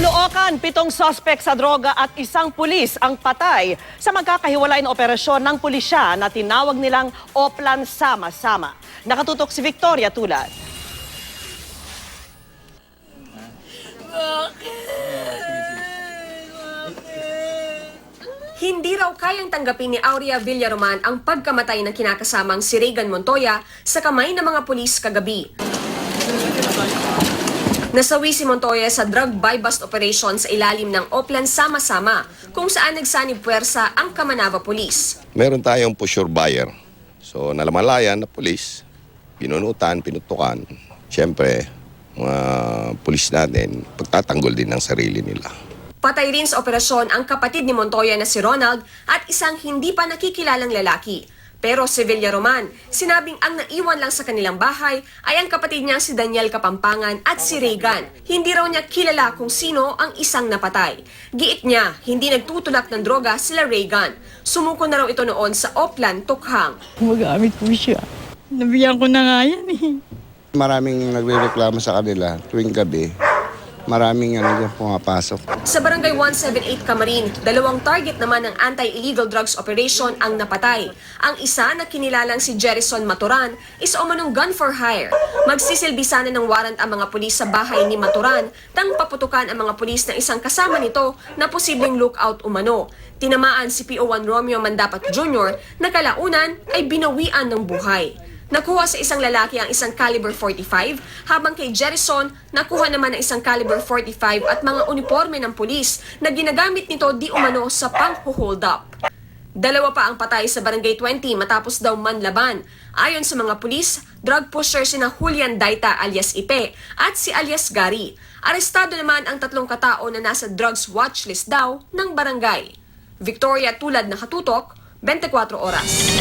Caloocan, 7 suspect sa droga at 1 pulis ang patay sa magkakahiwalay na operasyon ng pulisya na tinawag nilang Oplan Sama-Sama. Nakatutok si Victoria Tulad. Hindi raw kayang tanggapin ni Aurea Villaroman ang pagkamatay ng kinakasamang si Regan Montoya sa kamay ng mga pulis kagabi. Nasawi si Montoya sa drug buy-bust operation sa ilalim ng Oplan Sama-Sama kung saan nagsanib puwersa ang Kamanava Police. Meron tayong for sure buyer. So nalamalayan na pulis, pinunutan, pinutukan. Siyempre, mga pulis natin, pagtatanggol din ng sarili nila. Patay rin sa operasyon ang kapatid ni Montoya na si Ronald at isang hindi pa nakikilalang lalaki. Pero si Villaroman, sinabing ang naiwan lang sa kanilang bahay ay ang kapatid niyang si Daniel Kapampangan at si Regan. Hindi raw niya kilala kung sino ang isang napatay. Giit niya, hindi nagtutulak ng droga sila Regan. Sumuko na raw ito noon sa Oplan, Tukhang. Gumagamit po siya. Nabigyan ko na nga yan eh. Maraming nagrereklamo sa kanila tuwing gabi. Maraming dyan pumapasok. Sa Barangay 178 Camarin, 2 target naman ng anti-illegal drugs operation ang napatay. Ang isa na kinilalang si Jerison Maturan is umanong gun for hire. Magsisilbi sana ng warrant ang mga pulis sa bahay ni Maturan tang paputukan ang mga pulis na isang kasama nito na posibleng lookout umano. Tinamaan si PO1 Romeo Mandapat Jr. na kalaunan ay binawian ng buhay. Nakuha sa isang lalaki ang isang caliber 45, habang kay Jerison nakuha naman ang isang caliber 45 at mga uniforme ng pulis na ginagamit nito di umano sa pang-hold up. 2 pa ang patay sa Barangay 20 matapos daw manlaban. Ayon sa mga pulis, drug pusher sina Julian Daita alias Ipe at si alias Gary. Arestado naman ang 3 katao na nasa drugs watchlist daw ng barangay. Victoria Tulad, nakatutok, 24 oras.